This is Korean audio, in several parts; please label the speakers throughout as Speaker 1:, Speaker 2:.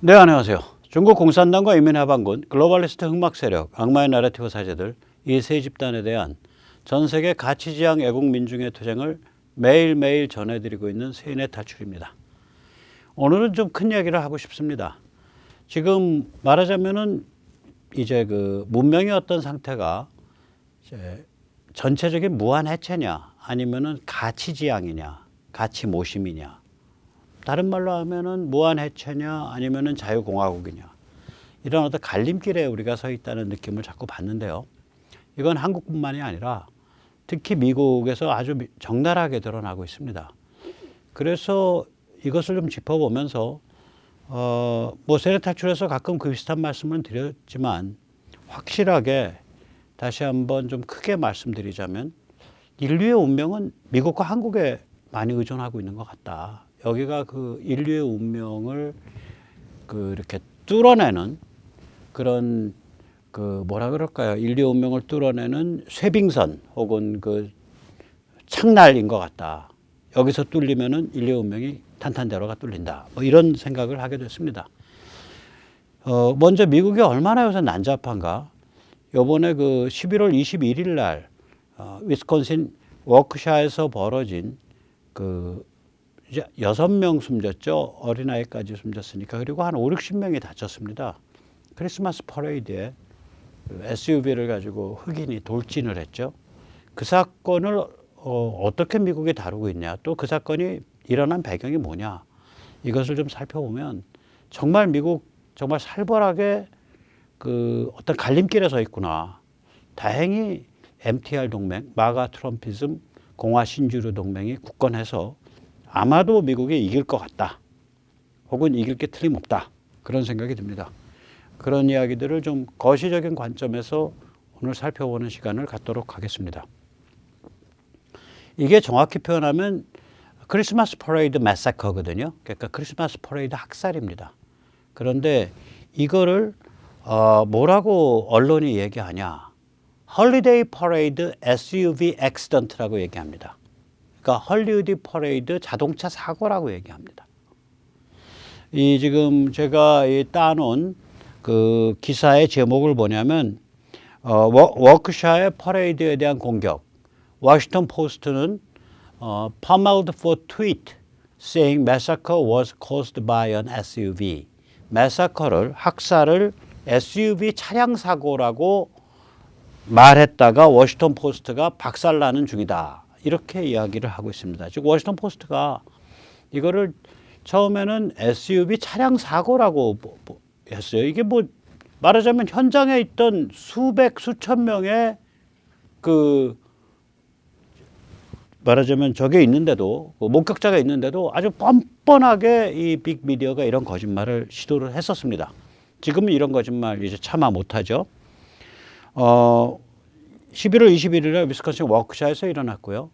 Speaker 1: 네, 안녕하세요. 중국 공산당과 인민해방군, 글로벌리스트 흑막 세력, 악마의 나래티브 사제들 이 세 집단에 대한 전 세계 가치지향 애국 민중의 투쟁을 매일매일 전해드리고 있는 세인의 탈출입니다. 오늘은 좀 큰 이야기를 하고 싶습니다. 지금 말하자면은 이제 그 문명이었던 상태가 이제 전체적인 무한 해체냐 아니면은 가치지향이냐 가치 모심이냐, 다른 말로 하면은 무한 해체냐 아니면은 자유공화국이냐, 이런 어떤 갈림길에 우리가 서 있다는 느낌을 자꾸 받는데요. 이건 한국뿐만이 아니라 특히 미국에서 아주 적나라하게 드러나고 있습니다. 그래서 이것을 좀 짚어보면서 뭐 세력 탈출에서 가끔 그 비슷한 말씀을 드렸지만 확실하게 다시 한번 좀 크게 말씀드리자면 인류의 운명은 미국과 한국에 많이 의존하고 있는 것 같다. 여기가 그 인류의 운명을 그 이렇게 뚫어내는 그런 그 뭐라 그럴까요? 인류의 운명을 뚫어내는 쇄빙선 혹은 그 창날인 것 같다. 여기서 뚫리면은 인류의 운명이 탄탄대로가 뚫린다. 뭐 이런 생각을 하게 됐습니다. 먼저 미국이 얼마나 요새 난잡한가? 요번에 그 11월 21일 날 위스콘신 워크샤에서 벌어진 그 이제 6명 숨졌죠. 어린아이까지 숨졌으니까. 그리고 한 5, 60명이 다쳤습니다. 크리스마스 퍼레이드에 SUV를 가지고 흑인이 돌진을 했죠. 그 사건을 어떻게 미국이 다루고 있냐, 또 그 사건이 일어난 배경이 뭐냐, 이것을 좀 살펴보면 정말 미국 정말 살벌하게 그 어떤 갈림길에 서 있구나. 다행히 MTR 동맹, 마가 트럼피즘, 공화 신주류 동맹이 굳건해서 아마도 미국이 이길 것 같다. 혹은 이길 게 틀림없다. 그런 생각이 듭니다. 그런 이야기들을 좀 거시적인 관점에서 오늘 살펴보는 시간을 갖도록 하겠습니다. 이게 정확히 표현하면 크리스마스 퍼레이드 매사커거든요. 그러니까 크리스마스 퍼레이드 학살입니다. 그런데 이거를 뭐라고 언론이 얘기하냐. 헐리데이 퍼레이드 SUV 액시던트라고 얘기합니다. 그러니까 헐리우드 퍼레이드 자동차 사고라고 얘기합니다. 이 지금 제가 따놓은 그 기사의 제목을 보냐면 워크샤의 퍼레이드에 대한 공격. 워싱턴 포스트는 pummeled for tweet saying massacre was caused by an SUV. 매사커를 학살을 SUV 차량 사고라고 말했다가 워싱턴 포스트가 박살나는 중이다. 이렇게 이야기를 하고 있습니다. 즉 워싱턴 포스트가 이거를 처음에는 SUV 차량 사고라고 했어요. 이게 뭐 말하자면 현장에 있던 수천 명의 그 말하자면 저게 있는데도 목격자가 있는데도 아주 뻔뻔하게 이 빅미디어가 이런 거짓말을 시도를 했었습니다. 지금은 이런 거짓말 이제 참아 못하죠. 11월 21일 날 위스콘신 워크샤에서 일어났고요.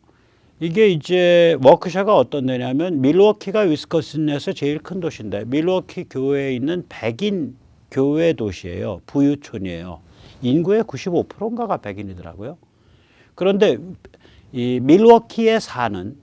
Speaker 1: 이게 이제 워크샤가 어떤 데냐면 밀워키가 위스콘신에서 제일 큰 도시인데 밀워키 교외에 있는 백인 교외 도시예요. 부유촌이에요. 인구의 95%인가가 백인이더라고요. 그런데 이 밀워키에 사는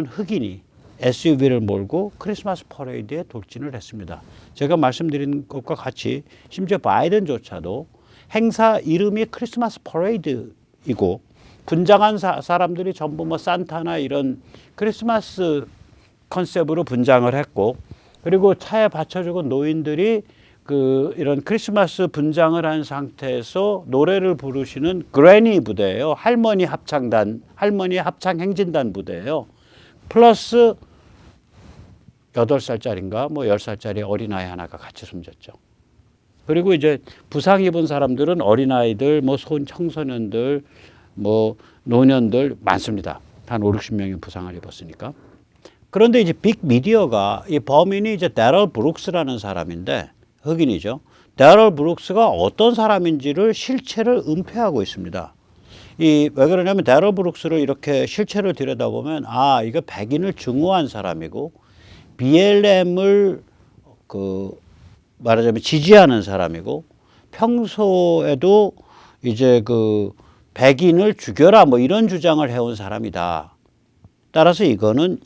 Speaker 1: 흑인이 SUV를 몰고 크리스마스 퍼레이드에 돌진을 했습니다. 제가 말씀드린 것과 같이 심지어 바이든조차도 행사 이름이 크리스마스 퍼레이드이고 분장한 사람들이 전부 뭐 산타나 이런 크리스마스 컨셉으로 분장을 했고, 그리고 차에 받쳐주고 노인들이 그 이런 크리스마스 분장을 한 상태에서 노래를 부르시는 그래니 부대예요. 할머니 합창 행진단 부대예요. 플러스 8살짜리인가 뭐 10살짜리 어린아이 하나가 같이 숨졌죠. 그리고 이제 부상 입은 사람들은 어린아이들, 뭐 청소년들, 뭐 노년들 많습니다. 한 5, 60명이 부상을 입었으니까. 그런데 이제 빅미디어가 이 범인이 이제 데럴 브룩스라는 사람인데 흑인이죠. 데럴 브룩스가 어떤 사람인지를 실체를 은폐하고 있습니다. 왜 그러냐면 데럴 브룩스를 이렇게 실체를 들여다보면 이거 백인을 증오한 사람이고 BLM을 말하자면 지지하는 사람이고 평소에도 이제 그 백인을 죽여라 뭐 이런 주장을 해온 사람이다. 따라서 이거는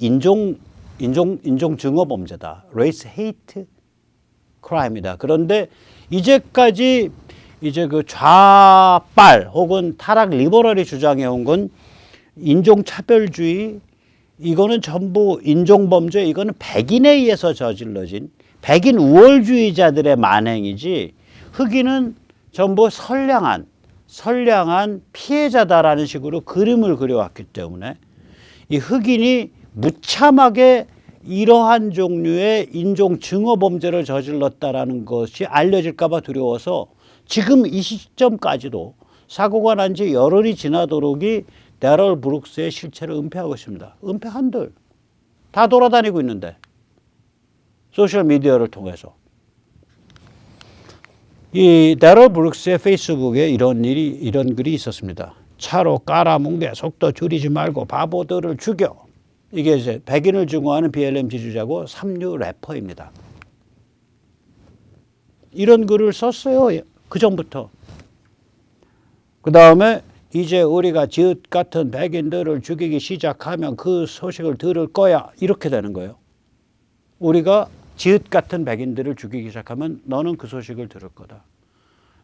Speaker 1: 인종 증오 범죄다. race hate crime이다. 그런데 이제까지 이제 그 좌빨 혹은 타락 리버럴이 주장해 온 건 인종 차별주의, 이거는 전부 인종 범죄, 이거는 백인에 의해서 저질러진 백인 우월주의자들의 만행이지 흑인은 전부 선량한 피해자다라는 식으로 그림을 그려왔기 때문에 이 흑인이 무참하게 이러한 종류의 인종 증오 범죄를 저질렀다라는 것이 알려질까 봐 두려워서 지금 이 시점까지도 사고가 난 지 열흘이 지나도록이 데럴 브룩스의 실체를 은폐하고 있습니다. 은폐한들 다 돌아다니고 있는데 소셜미디어를 통해서. 이 데럴 브룩스의 페이스북에 이런 글이 있었습니다. 차로 깔아뭉개 속도 줄이지 말고 바보들을 죽여. 이게 이제 백인을 증오하는 BLM 지지자고 삼류 래퍼입니다. 이런 글을 썼어요. 그 전부터. 그 다음에 이제 우리가 지읒 같은 백인들을 죽이기 시작하면 그 소식을 들을 거야. 이렇게 되는 거예요. 우리가 지읒 같은 백인들을 죽이기 시작하면 너는 그 소식을 들을 거다.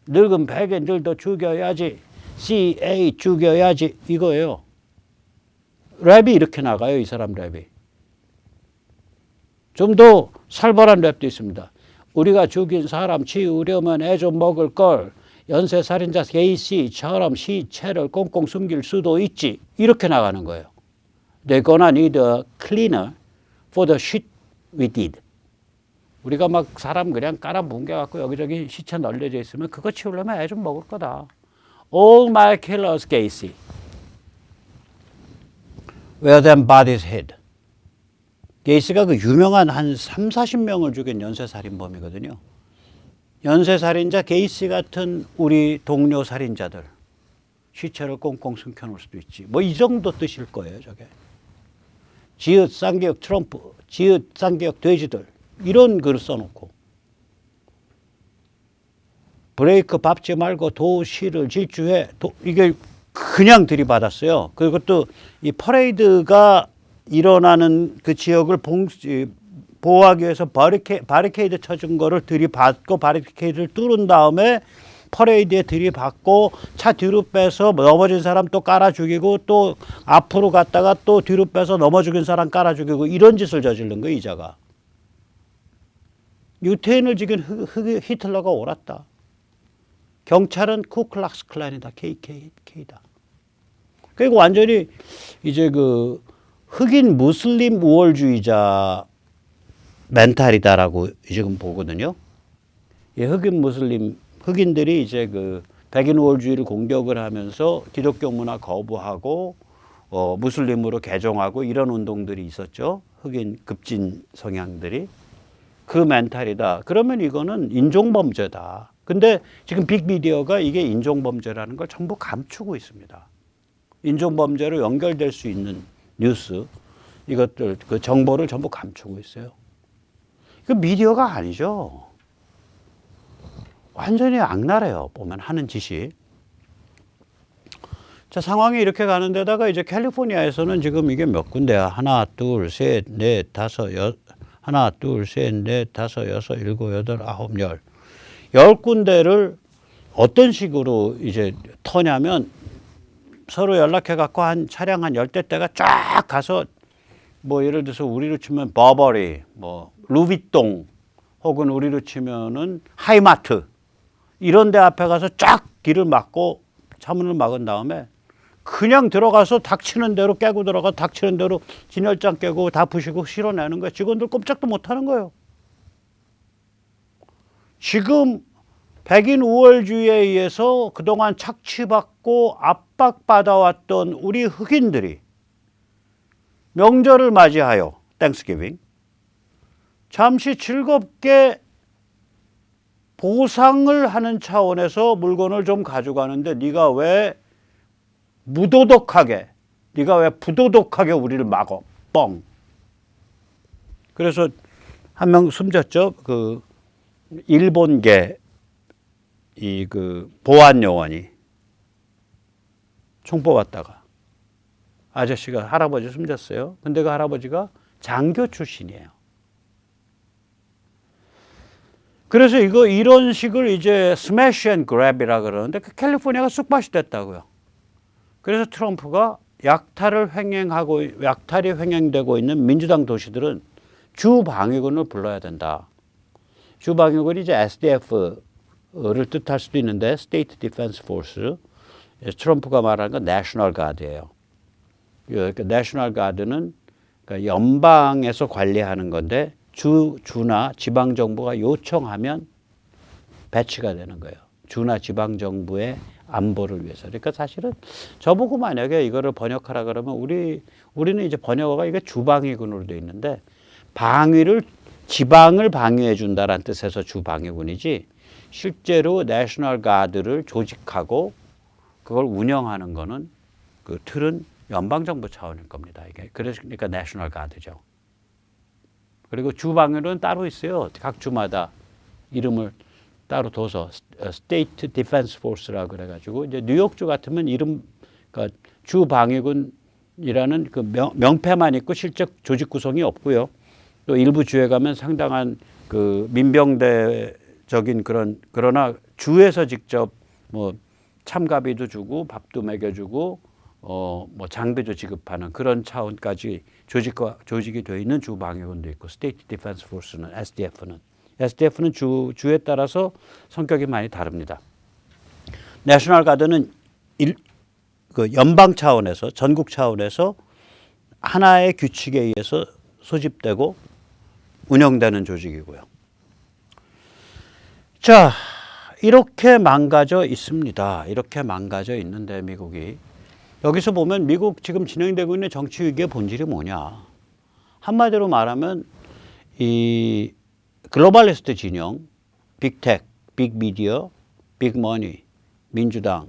Speaker 1: 늙은 백인들도 죽여야지. CA 죽여야지. 이거예요. 랩이 이렇게 나가요. 이 사람 랩이. 좀 더 살벌한 랩도 있습니다. 우리가 죽인 사람 치우려면 애 좀 먹을 걸. 연쇄살인자 게이시처럼 시체를 꽁꽁 숨길 수도 있지. 이렇게 나가는 거예요. They're gonna need a cleaner for the shit we did. 우리가 막 사람 그냥 깔아뭉개갖고 여기저기 시체 널려져 있으면 그거 치우려면 애 좀 먹을 거다. All my killers, Gacy. Where them bodies hid. 게이시가 그 유명한 한 30-40명을 죽인 연쇄살인범이거든요. 연쇄살인자 게이시 같은 우리 동료 살인자들 시체를 꽁꽁 숨겨놓을 수도 있지. 뭐 이 정도 뜻일 거예요. 저게. 지읒 쌍기역 트럼프, 지읒 쌍기역 돼지들 이런 글을 써놓고 브레이크 밟지 말고 도시를 질주해. 이게 그냥 들이받았어요. 그것도 이 퍼레이드가 일어나는 그 지역을 보호하기 위해서 바리케이드 쳐준 거를 들이받고 바리케이드를 뚫은 다음에 퍼레이드에 들이받고 차 뒤로 빼서 넘어진 사람 또 깔아 죽이고 또 앞으로 갔다가 또 뒤로 빼서 넘어 죽인 사람 깔아 죽이고 이런 짓을 저지른 거예요. 이자가. 유태인을 죽인 히틀러가 옳았다. 경찰은 쿠클락스 클란이다. KKK다. 그리고 완전히 이제 그 흑인 무슬림 우월주의자 멘탈이다라고 지금 보거든요. 이 흑인들이 이제 그 백인 우월주의를 공격을 하면서 기독교 문화 거부하고 무슬림으로 개종하고 이런 운동들이 있었죠. 흑인 급진 성향들이. 그 멘탈이다. 그러면 이거는 인종범죄다. 근데 지금 빅미디어가 이게 인종범죄라는 걸 전부 감추고 있습니다. 인종범죄로 연결될 수 있는 뉴스, 이것들, 그 정보를 전부 감추고 있어요. 그 미디어가 아니죠. 완전히 악랄해요. 보면 하는 짓이. 자, 상황이 이렇게 가는 데다가 이제 캘리포니아에서는 지금 이게 몇 군데야? 하나, 둘, 셋, 넷, 다섯, 하나, 둘, 셋, 넷, 다섯, 여섯, 일곱, 여덟, 아홉, 열. 10군데를 어떤 식으로 이제 터냐면 서로 연락해갖고 한 차량 한 10대가 쫙 가서 뭐 예를 들어서 우리로 치면 버버리, 뭐 루비통 혹은 우리로 치면은 하이마트 이런 데 앞에 가서 쫙 길을 막고 차문을 막은 다음에 그냥 들어가서 닥치는 대로 깨고 들어가 닥치는 대로 진열장 깨고 다 부시고 실어내는 거예요. 직원들 꼼짝도 못 하는 거예요. 지금 백인 우월주의에 의해서 그동안 착취받고 압박받아왔던 우리 흑인들이 명절을 맞이하여 땡스기빙 잠시 즐겁게 보상을 하는 차원에서 물건을 좀 가져가는데 네가 왜 무도덕하게 네가 왜 부도덕하게 우리를 막어 뻥. 그래서 한 명 숨졌죠. 그 일본계 이 그 보안 요원이 총 뽑았다가 아저씨가 할아버지 숨졌어요. 근데 그 할아버지가 장교 출신이에요. 그래서 이런 식을 이제 스매시 앤 그랩이라 그러는데 그 캘리포니아가 쑥밭이 됐다고요. 그래서 트럼프가 약탈이 횡행되고 있는 민주당 도시들은 주방위군을 불러야 된다. 주방위군이 이제 SDF를 뜻할 수도 있는데 State Defense Force. 트럼프가 말하는 건 내셔널 가드예요. 내셔널 가드는 그러니까 연방에서 관리하는 건데 주나 지방 정부가 요청하면 배치가 되는 거예요. 주나 지방 정부의 안보를 위해서. 그러니까 사실은 저보고 만약에 이거를 번역하라 그러면 우리는 이제 번역어가 이게 주방위군으로 돼 있는데 지방을 방위해 준다라는 뜻에서 주방위군이지 실제로 내셔널 가드를 조직하고 그걸 운영하는 거는 그 틀은 연방정부 차원일 겁니다. 이게 그러니까 내셔널 가드죠. 그리고 주방위군은 따로 있어요. 각 주마다 이름을 따로 둬서 State Defense Force라고 그래가지고 이제 뉴욕주 같으면 그러니까 주방위군이라는 그 명패만 있고 실제 조직 구성이 없고요. 또 일부 주에 가면 상당한 그 민병대적인 그러나 주에서 직접 뭐 참가비도 주고 밥도 먹여주고 뭐 장비도 지급하는 그런 차원까지 조직이 되어 있는 주방위군도 있고 State Defense Force는 SDF는 주에 따라서 성격이 많이 다릅니다. 내셔널 가드는 그 연방 차원에서 전국 차원에서 하나의 규칙에 의해서 소집되고 운영되는 조직이고요. 자, 이렇게 망가져 있습니다. 이렇게 망가져 있는데 미국이 여기서 보면 미국 지금 진행되고 있는 정치 위기의 본질이 뭐냐? 한마디로 말하면 이 글로벌리스트 진영, 빅테크, 빅미디어, 빅머니, 민주당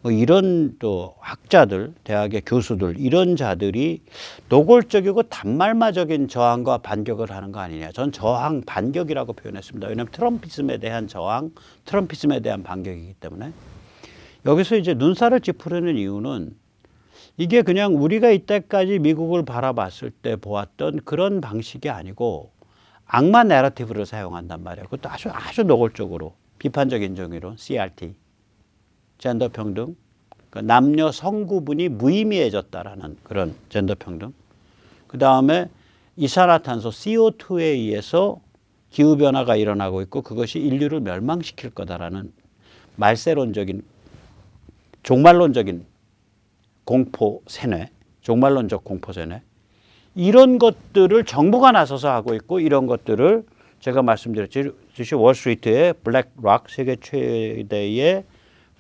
Speaker 1: 뭐 이런 또 학자들, 대학의 교수들 이런 자들이 노골적이고 단말마적인 저항과 반격을 하는 거 아니냐. 전 저항, 반격이라고 표현했습니다. 왜냐하면 트럼피즘에 대한 저항, 트럼피즘에 대한 반격이기 때문에 여기서 이제 눈살을 찌푸리는 이유는 이게 그냥 우리가 이때까지 미국을 바라봤을 때 보았던 그런 방식이 아니고 악마 내러티브를 사용한단 말이에요. 그것도 아주 노골적으로 비판적인 정의론, CRT, 젠더 평등, 그러니까 남녀 성구분이 무의미해졌다라는 그런 젠더 평등. 그 다음에 이산화탄소 CO2에 의해서 기후 변화가 일어나고 있고 그것이 인류를 멸망시킬 거다라는 말세론적인 종말론적인 공포 세뇌, 종말론적 공포 세뇌. 이런 것들을 정부가 나서서 하고 있고 이런 것들을 제가 말씀드렸듯이 월스트리트의 블랙락 세계 최대의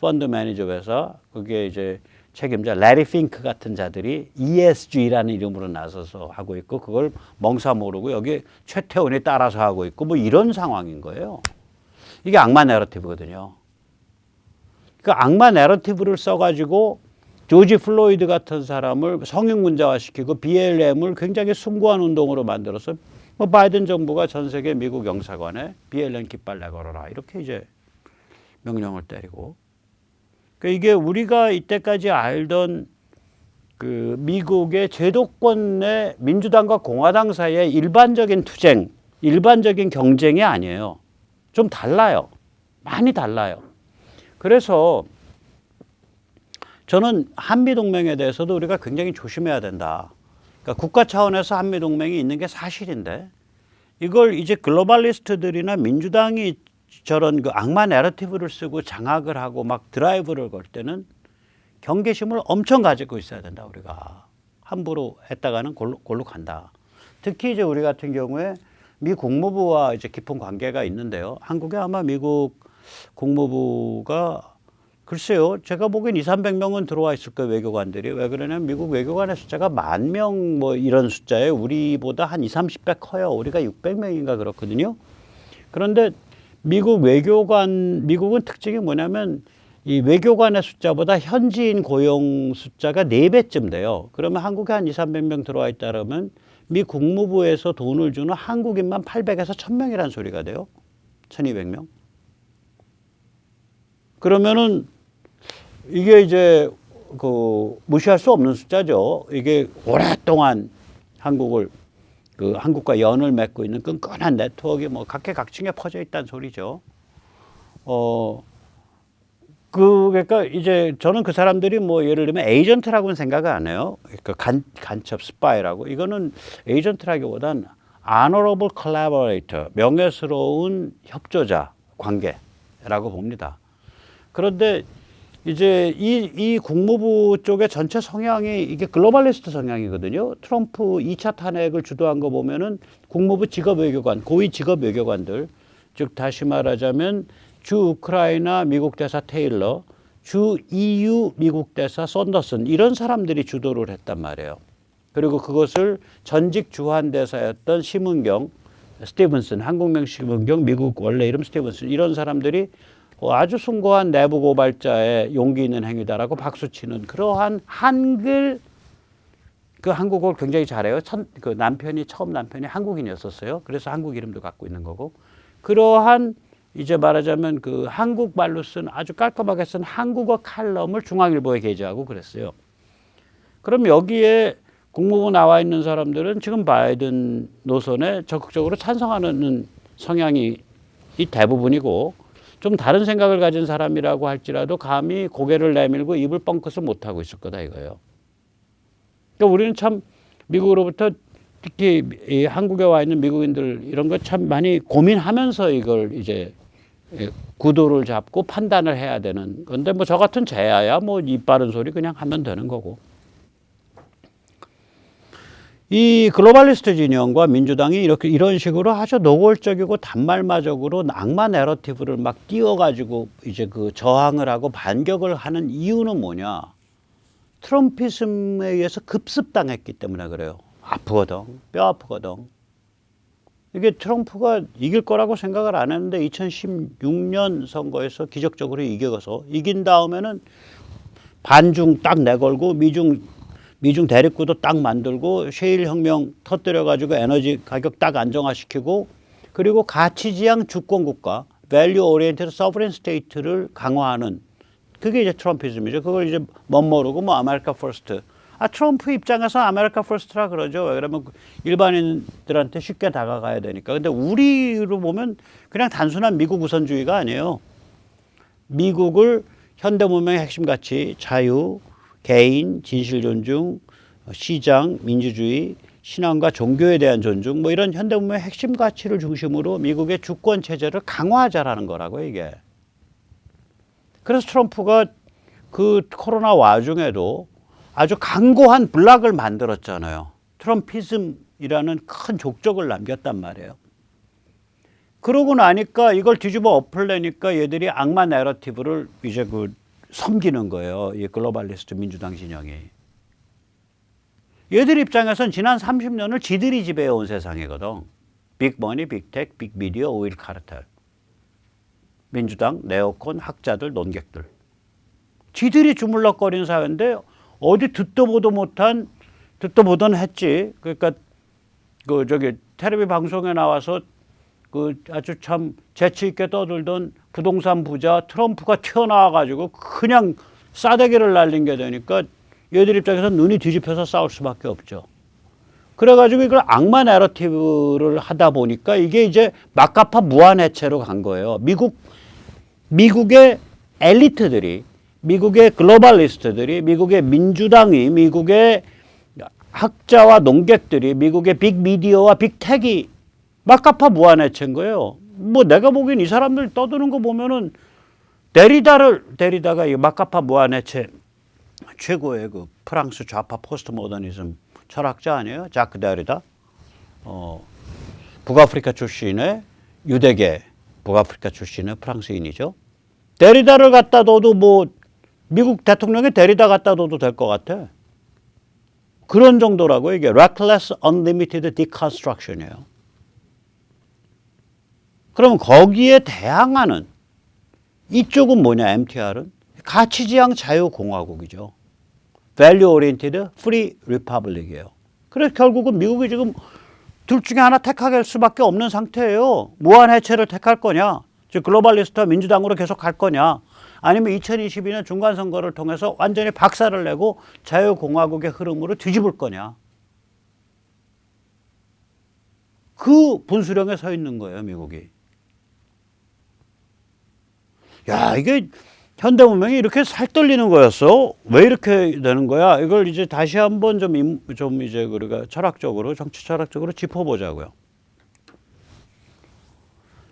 Speaker 1: 펀드 매니저 회사 그게 이제 책임자 레리 핑크 같은 자들이 ESG라는 이름으로 나서서 하고 있고 그걸 멍사 모르고 여기 최태원이 따라서 하고 있고 뭐 이런 상황인 거예요. 이게 악마 내러티브거든요. 그 악마 내러티브를 써가지고 조지 플로이드 같은 사람을 성인군자화시키고 BLM을 굉장히 숭고한 운동으로 만들어서 뭐 바이든 정부가 전 세계 미국 영사관에 BLM 깃발 내걸어라 이렇게 이제 명령을 때리고 그러니까 이게 우리가 이때까지 알던 그 미국의 제도권 내 민주당과 공화당 사이의 일반적인 투쟁, 일반적인 경쟁이 아니에요. 좀 달라요. 많이 달라요. 그래서 저는 한미동맹에 대해서도 우리가 굉장히 조심해야 된다. 그러니까 국가 차원에서 한미동맹이 있는 게 사실인데 이걸 이제 글로벌리스트들이나 민주당이 저런 그 악마 내러티브를 쓰고 장악을 하고 막 드라이브를 걸 때는 경계심을 엄청 가지고 있어야 된다. 우리가 함부로 했다가는 골로 간다. 특히 이제 우리 같은 경우에 미 국무부와 이제 깊은 관계가 있는데요. 한국에 아마 미국 국무부가 글쎄요. 제가 보기엔 200~300명은 들어와 있을 거예요. 외교관들이. 왜 그러냐면 미국 외교관의 숫자가 10,000명 뭐 이런 숫자예요. 우리보다 한 20~30배 커요. 우리가 600명인가 그렇거든요. 그런데 미국은 특징이 뭐냐면 이 외교관의 숫자보다 현지인 고용 숫자가 4배쯤 돼요. 그러면 한국에 한 200~300명 들어와 있다 그러면 미 국무부에서 돈을 주는 한국인만 800에서 1000명이라는 소리가 돼요. 1200명. 그러면은 이게 이제 그 무시할 수 없는 숫자죠. 이게 오랫동안 한국을 그 한국과 연을 맺고 있는 끈끈한 네트워크가 뭐 각계각층에 퍼져 있다는 소리죠. 그러니까 이제 저는 그 사람들이 뭐 예를 들면 에이전트라고는 생각을 안 해요. 그러니까 간첩 스파이라고. 이거는 에이전트라기보단 honorable collaborator, 명예스러운 협조자 관계라고 봅니다. 그런데 이제 이 국무부 쪽의 전체 성향이 이게 글로벌리스트 성향이거든요. 트럼프 2차 탄핵을 주도한 거 보면은 국무부 직업외교관, 고위 직업외교관들, 즉 다시 말하자면 주 우크라이나 미국 대사 테일러, 주 EU 미국 대사 썬더슨 이런 사람들이 주도를 했단 말이에요. 그리고 그것을 전직 주한 대사였던 심은경, 스티븐슨, 한국명 심은경, 미국 원래 이름 스티븐슨 이런 사람들이 아주 숭고한 내부 고발자의 용기 있는 행위다라고 박수치는 그러한 한글 그 한국어를 굉장히 잘해요. 그 처음 남편이 한국인이었었어요. 그래서 한국 이름도 갖고 있는 거고 그러한 이제 말하자면 그 한국말로 쓴 아주 깔끔하게 쓴 한국어 칼럼을 중앙일보에 게재하고 그랬어요. 그럼 여기에 국무부 나와 있는 사람들은 지금 바이든 노선에 적극적으로 찬성하는 성향이 대부분이고 좀 다른 생각을 가진 사람이라고 할지라도 감히 고개를 내밀고 입을 뻥끗을 못하고 있을 거다 이거예요. 그러니까 우리는 참 미국으로부터 특히 이 한국에 와 있는 미국인들 이런 거 참 많이 고민하면서 이걸 이제 구도를 잡고 판단을 해야 되는 건데 뭐 저 같은 제야야 뭐 입 바른 소리 그냥 하면 되는 거고. 이 글로벌리스트 진영과 민주당이 이런 식으로 아주 노골적이고 단말마적으로 악마 내러티브를 막 띄워가지고 이제 그 저항을 하고 반격을 하는 이유는 뭐냐? 트럼피즘에 의해서 급습당했기 때문에 그래요. 아프거든, 뼈 아프거든. 이게 트럼프가 이길 거라고 생각을 안 했는데 2016년 선거에서 기적적으로 이겨서 이긴 다음에는 반중 딱 내걸고 미중 대립구도 딱 만들고 셰일 혁명 터뜨려가지고 에너지 가격 딱 안정화시키고 그리고 가치지향 주권국가 value oriented sovereign state를 강화하는 그게 이제 트럼피즘이죠. 그걸 이제 멋모르고 뭐 아메리카 퍼스트. 트럼프 입장에서 아메리카 퍼스트라 그러죠. 왜 그러면 일반인들한테 쉽게 다가가야 되니까. 근데 우리로 보면 그냥 단순한 미국 우선주의가 아니에요. 미국을 현대 문명의 핵심 가치, 자유, 개인, 진실 존중, 시장, 민주주의, 신앙과 종교에 대한 존중, 뭐 이런 현대 문명의 핵심 가치를 중심으로 미국의 주권 체제를 강화하자라는 거라고요, 이게. 그래서 트럼프가 그 코로나 와중에도 아주 강고한 블락을 만들었잖아요. 트럼피즘이라는 큰 족적을 남겼단 말이에요. 그러고 나니까 이걸 뒤집어 엎으려니까 얘들이 악마 내러티브를 이제 섬기는 거예요. 이 글로벌리스트 민주당 진영이. 얘들 입장에선 지난 30년을 지들이 지배해온 세상이거든. 빅머니, 빅텍, 빅미디어, 오일 카르텔. 민주당, 네오콘, 학자들, 논객들. 지들이 주물럭거리는 사회인데 어디 듣도 보던 했지. 그러니까 텔레비 방송에 나와서 아주 참 재치 있게 떠들던 부동산 부자 트럼프가 튀어나와가지고 그냥 싸대기를 날린 게 되니까 얘들 입장에서 눈이 뒤집혀서 싸울 수밖에 없죠. 그래가지고 이걸 악마 내러티브를 하다 보니까 이게 이제 막가파 무한해체로 간 거예요. 미국의 엘리트들이, 미국의 글로벌리스트들이, 미국의 민주당이, 미국의 학자와 농객들이, 미국의 빅미디어와 빅텍이 막가파 무한해체인 거예요. 뭐 내가 보기엔 이 사람들 떠드는 거 보면은 데리다가 이 막가파 무한해체 최고의 그 프랑스 좌파 포스트 모더니즘 철학자 아니에요? 자크 데리다. 북아프리카 출신의 유대계 북아프리카 출신의 프랑스인이죠. 데리다를 갖다 둬도 뭐 미국 대통령이 데리다 갖다 둬도 될 것 같아. 그런 정도라고 이게 reckless unlimited deconstruction이에요. 그러면 거기에 대항하는 이쪽은 뭐냐, MTR은? 가치지향 자유공화국이죠. value oriented free republic이에요. 그래서 결국은 미국이 지금 둘 중에 하나 택할 수밖에 없는 상태예요. 무한해체를 택할 거냐, 즉 글로벌리스트와 민주당으로 계속 갈 거냐, 아니면 2022년 중간선거를 통해서 완전히 박살을 내고 자유공화국의 흐름으로 뒤집을 거냐. 그 분수령에 서 있는 거예요, 미국이. 야, 이게 현대문명이 이렇게 살떨리는 거였어? 왜 이렇게 되는 거야? 이걸 이제 다시 한번 좀 이제 우리가 철학적으로, 정치 철학적으로 짚어보자고요.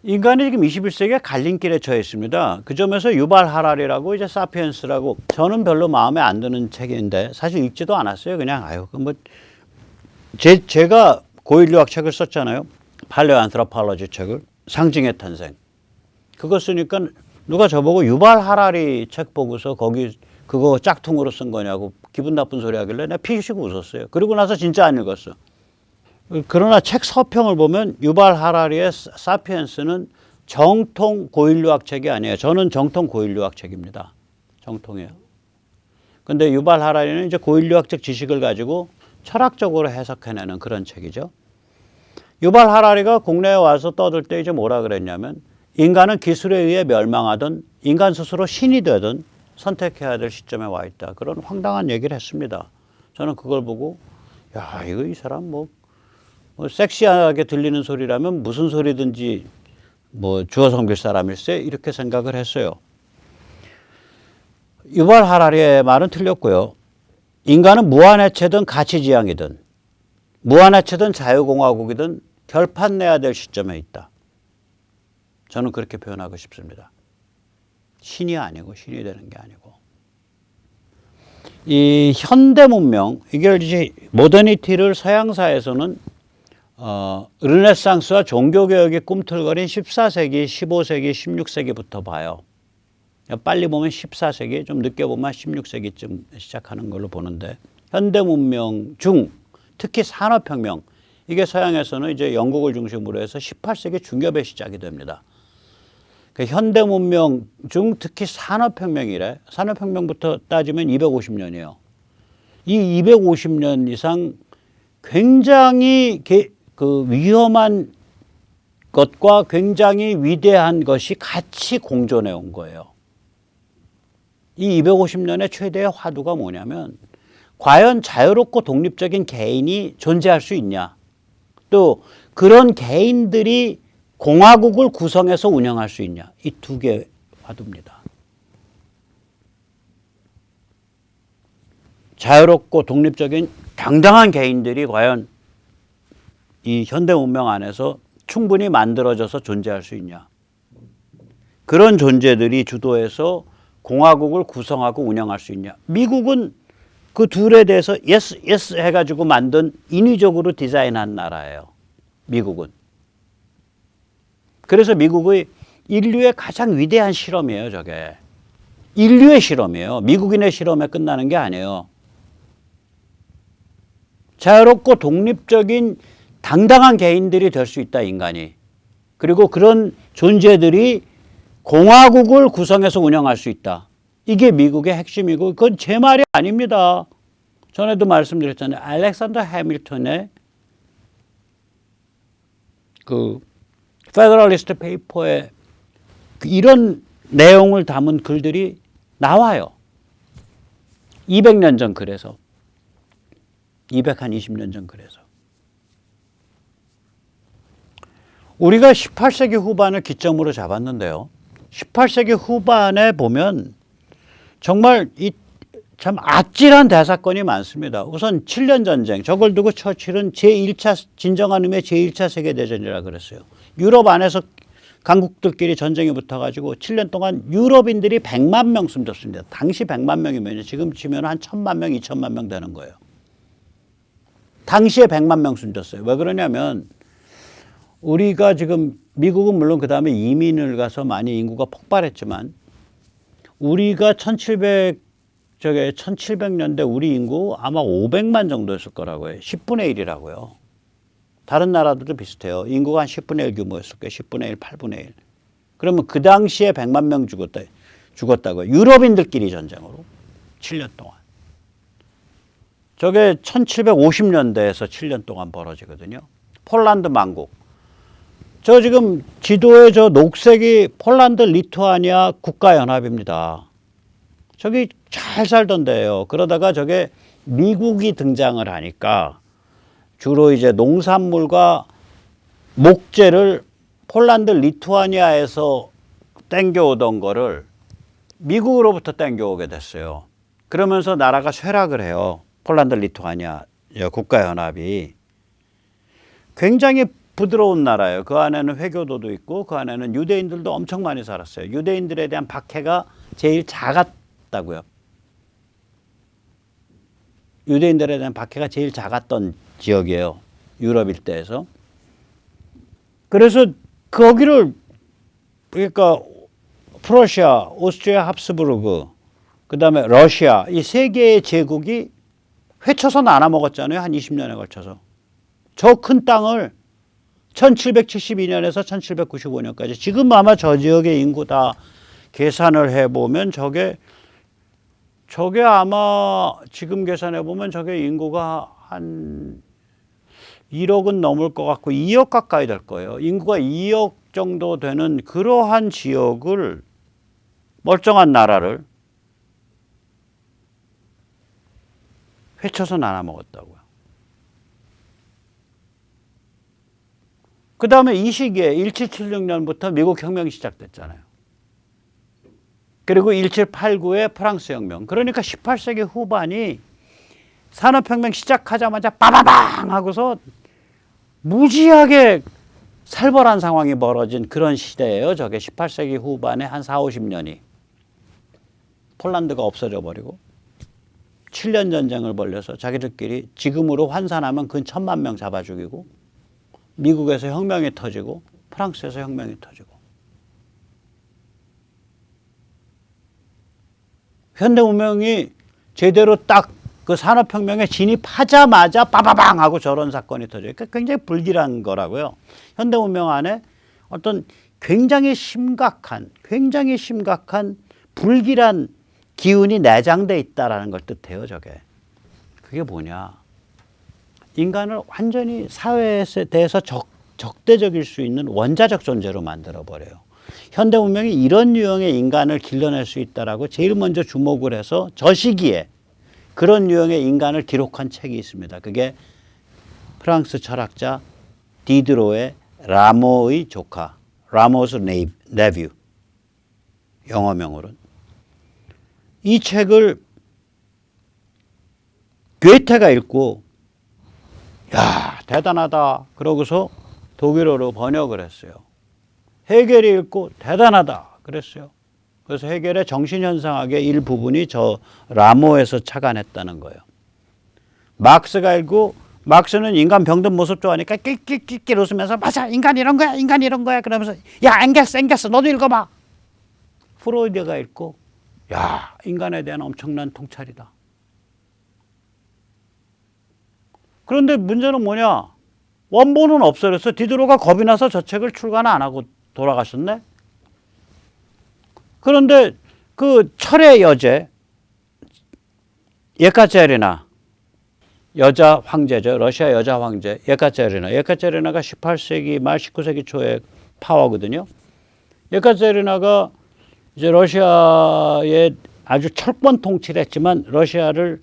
Speaker 1: 인간이 지금 21세기에 갈림길에 처해 있습니다. 그 점에서 유발 하라리라고 이제 사피엔스라고 저는 별로 마음에 안 드는 책인데 사실 읽지도 않았어요. 그냥 제가 고인류학 책을 썼잖아요. 팔레오안트로폴로지 책을 상징의 탄생. 그거 쓰니까 누가 저보고 유발 하라리 책 보고서 거기 그거 짝퉁으로 쓴 거냐고 기분 나쁜 소리 하길래 내가 피식 웃었어요. 그리고 나서 진짜 안 읽었어. 그러나 책 서평을 보면 유발 하라리의 사피엔스는 정통 고인류학 책이 아니에요. 저는 정통 고인류학 책입니다. 정통이에요. 근데 유발 하라리는 이제 고인류학적 지식을 가지고 철학적으로 해석해내는 그런 책이죠. 유발 하라리가 국내에 와서 떠들 때 이제 뭐라 그랬냐면 인간은 기술에 의해 멸망하든 인간 스스로 신이 되든 선택해야 될 시점에 와 있다. 그런 황당한 얘기를 했습니다. 저는 그걸 보고 야, 이거 이 사람 뭐 섹시하게 들리는 소리라면 무슨 소리든지 주어 섬길 사람일세 이렇게 생각을 했어요. 유발 하라리의 말은 틀렸고요. 인간은 무한해체든 가치지향이든 무한해체든 자유공화국이든 결판 내야 될 시점에 있다. 저는 그렇게 표현하고 싶습니다. 신이 아니고 신이 되는 게 아니고. 이 현대 문명, 이게 이제 모더니티를 서양사에서는 르네상스와 종교개혁이 꿈틀거린 14세기, 15세기, 16세기부터 봐요. 빨리 보면 14세기, 좀 늦게 보면 16세기쯤 시작하는 걸로 보는데 현대 문명 중 특히 산업혁명, 이게 서양에서는 이제 영국을 중심으로 해서 18세기 중엽에 시작이 됩니다. 현대 문명 중 특히 산업혁명이래. 산업혁명부터 따지면 250년이에요. 이 250년 이상 굉장히 위험한 것과 굉장히 위대한 것이 같이 공존해 온 거예요. 이 250년의 최대의 화두가 뭐냐면 과연 자유롭고 독립적인 개인이 존재할 수 있냐. 또 그런 개인들이 공화국을 구성해서 운영할 수 있냐. 이 두 개의 화두입니다. 자유롭고 독립적인 당당한 개인들이 과연 이 현대 문명 안에서 충분히 만들어져서 존재할 수 있냐. 그런 존재들이 주도해서 공화국을 구성하고 운영할 수 있냐. 미국은 그 둘에 대해서 예스 해가지고 만든 인위적으로 디자인한 나라예요. 미국은. 그래서 미국의 인류의 가장 위대한 실험이에요, 저게. 인류의 실험이에요. 미국인의 실험에 끝나는 게 아니에요. 자유롭고 독립적인 당당한 개인들이 될 수 있다, 인간이. 그리고 그런 존재들이 공화국을 구성해서 운영할 수 있다. 이게 미국의 핵심이고 그건 제 말이 아닙니다. 전에도 말씀드렸잖아요. 알렉산더 해밀턴의 그 페더럴리스트 페이퍼에 이런 내용을 담은 글들이 나와요. 200년 전 글에서. 220년 전 글에서. 우리가 18세기 후반을 기점으로 잡았는데요. 18세기 후반에 보면 정말 참 아찔한 대사건이 많습니다. 우선 7년 전쟁, 저걸 두고 처칠은 진정한 의미의 제1차 세계대전이라고 그랬어요. 유럽 안에서 강국들끼리 전쟁이 붙어가지고 7년 동안 유럽인들이 100만 명 숨졌습니다. 당시 100만 명이면 지금 치면 한 1000만 명, 2000만 명 되는 거예요. 당시에 100만 명 숨졌어요. 왜 그러냐면 우리가 지금 미국은 물론 그 다음에 이민을 가서 많이 인구가 폭발했지만 우리가 1700년대 우리 인구 아마 500만 정도였을 거라고 해요. 10분의 1이라고요. 다른 나라들도 비슷해요. 인구가 한 10분의 1 규모였을 거예요. 10분의 1, 8분의 1. 그러면 그 당시에 100만 명 죽었다고요. 유럽인들끼리 전쟁으로 7년 동안. 저게 1750년대에서 7년 동안 벌어지거든요. 폴란드 만국. 저 지금 지도에 저 녹색이 폴란드 리투아니아 국가연합입니다. 저기 잘 살던 데예요. 그러다가 저게 미국이 등장을 하니까 주로 이제 농산물과 목재를 폴란드 리투아니아에서 땡겨오던 거를 미국으로부터 땡겨오게 됐어요. 그러면서 나라가 쇠락을 해요. 폴란드 리투아니아 국가연합이. 굉장히 부드러운 나라예요. 그 안에는 회교도도 있고 그 안에는 유대인들도 엄청 많이 살았어요. 유대인들에 대한 박해가 제일 작았다고요. 유대인들에 대한 박해가 제일 작았던 지역이에요. 유럽 일대에서. 그래서 거기를 그러니까 프러시아, 오스트리아 합스부르크, 그다음에 러시아 이 세 개의 제국이 회쳐서 나눠 먹었잖아요. 한 20년에 걸쳐서. 저 큰 땅을 1772년에서 1795년까지 지금 아마 저 지역의 인구 다 계산을 해보면 저게 아마 지금 계산해 보면 저게 인구가 한 1억은 넘을 것 같고 2억 가까이 될 거예요. 인구가 2억 정도 되는 그러한 지역을 멀쩡한 나라를 회쳐서 나눠 먹었다고요. 그 다음에 이 시기에 1776년부터 미국 혁명이 시작됐잖아요. 그리고 1789에 프랑스 혁명. 그러니까 18세기 후반이 산업혁명 시작하자마자 빠바방 하고서 무지하게 살벌한 상황이 벌어진 그런 시대예요. 저게 18세기 후반에 한 4, 50년이. 폴란드가 없어져 버리고 7년 전쟁을 벌려서 자기들끼리 지금으로 환산하면 근 1,000만 명 잡아 죽이고 미국에서 혁명이 터지고 프랑스에서 혁명이 터지고 현대문명이 제대로 딱 그 산업혁명에 진입하자마자 빠바방 하고 저런 사건이 터져요. 그러니까 굉장히 불길한 거라고요. 현대문명 안에 어떤 굉장히 심각한 불길한 기운이 내장돼 있다라는 걸 뜻해요. 저게. 그게 뭐냐. 인간을 완전히 사회에 대해서 적대적일 수 있는 원자적 존재로 만들어버려요. 현대문명이 이런 유형의 인간을 길러낼 수 있다라고 제일 먼저 주목을 해서 저 시기에 그런 유형의 인간을 기록한 책이 있습니다. 그게 프랑스 철학자 디드로의 라모의 조카, 라모스 네뷰, 영어명으로는. 이 책을 괴테가 읽고 야 대단하다 그러고서 독일어로 번역을 했어요. 헤겔이 읽고 대단하다 그랬어요. 그래서 헤겔의 정신현상학의 일부분이 저 라모에서 착안했다는 거예요. 막스가 읽고 막스는 인간 병든 모습 좋아하니까 낄낄낄낄 웃으면서 맞아 인간 이런 거야 그러면서 야 앵겔스 너도 읽어봐. 프로이드가 읽고 야 인간에 대한 엄청난 통찰이다. 그런데 문제는 뭐냐. 원본은 없어. 그래서 디드로가 겁이 나서 저 책을 출간 안 하고 돌아가셨네. 그런데 그 철의 여제 예카테리나 여자 황제죠. 러시아 여자 황제 예카테리나가 18세기 말 19세기 초에 파워거든요. 예카테리나가 이제 러시아에 아주 철권 통치를 했지만 러시아를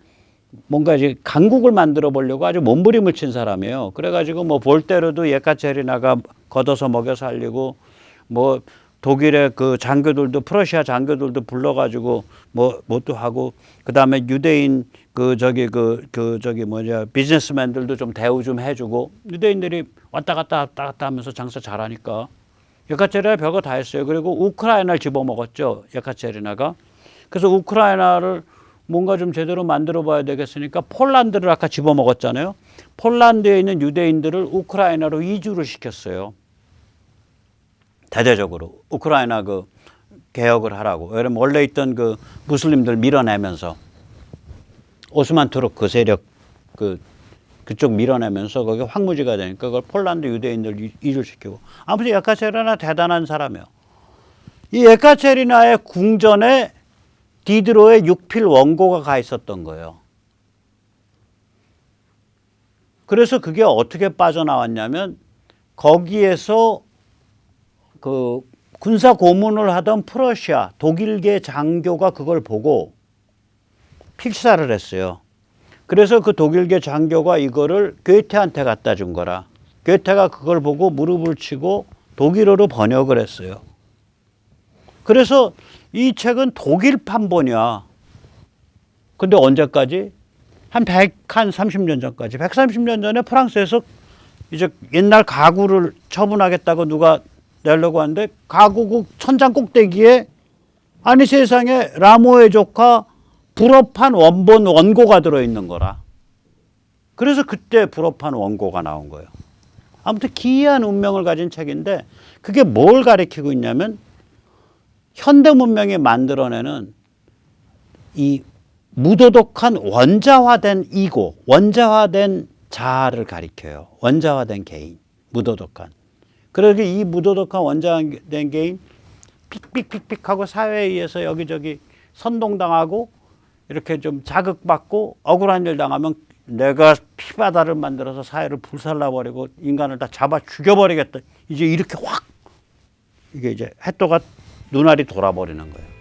Speaker 1: 뭔가 이제 강국을 만들어 보려고 아주 몸부림을 친 사람이에요. 그래가지고 뭐 볼테르도 예카테리나가 걷어서 먹여 살리고 뭐 독일의 그 장교들도 프러시아 장교들도 불러가지고 뭐도 하고 그 다음에 유대인 비즈니스맨들도 좀 대우 좀 해주고 유대인들이 왔다 갔다 하면서 장사 잘하니까 예카테리나 별거 다 했어요. 그리고 우크라이나를 집어먹었죠. 예카테리나가. 그래서 우크라이나를 뭔가 좀 제대로 만들어 봐야 되겠으니까 폴란드를 아까 집어먹었잖아요. 폴란드에 있는 유대인들을 우크라이나로 이주를 시켰어요. 대대적으로 우크라이나 그 개혁을 하라고. 왜냐면 원래 있던 그 무슬림들 밀어내면서 오스만 투르크 그 세력 그쪽 밀어내면서 거기 황무지가 되니까 그걸 폴란드 유대인들 이주시키고. 아무튼 예카테리나 대단한 사람이에요. 이 예카테리나의 궁전에 디드로의 육필 원고가 가 있었던 거예요. 그래서 그게 어떻게 빠져나왔냐면 거기에서 그 군사 고문을 하던 프러시아 독일계 장교가 그걸 보고 필사를 했어요. 그래서 그 독일계 장교가 이거를 괴테한테 갖다 준 거라. 괴테가 그걸 보고 무릎을 치고 독일어로 번역을 했어요. 그래서 이 책은 독일 판본이야. 근데 언제까지? 한 30년 전까지. 130년 전에 프랑스에서 이제 옛날 가구를 처분하겠다고 누가 내려고 하는데 가구국 천장 꼭대기에 아니 세상에 라모의 조카 불어판 원본 원고가 들어있는 거라. 그래서 그때 불어판 원고가 나온 거예요. 아무튼 기이한 운명을 가진 책인데 그게 뭘 가리키고 있냐면 현대 문명이 만들어내는 이 무도덕한 원자화된 이고, 원자화된 자아를 가리켜요. 원자화된 개인, 무도덕한. 그러게 이 무도덕한 원자화된 개인 픽픽픽픽하고 사회에 의해서 여기저기 선동당하고 이렇게 좀 자극받고 억울한 일 당하면 내가 피바다를 만들어서 사회를 불살라버리고 인간을 다 잡아 죽여버리겠다. 이제 이렇게 확 이게 이제 해또가 눈알이 돌아버리는 거예요.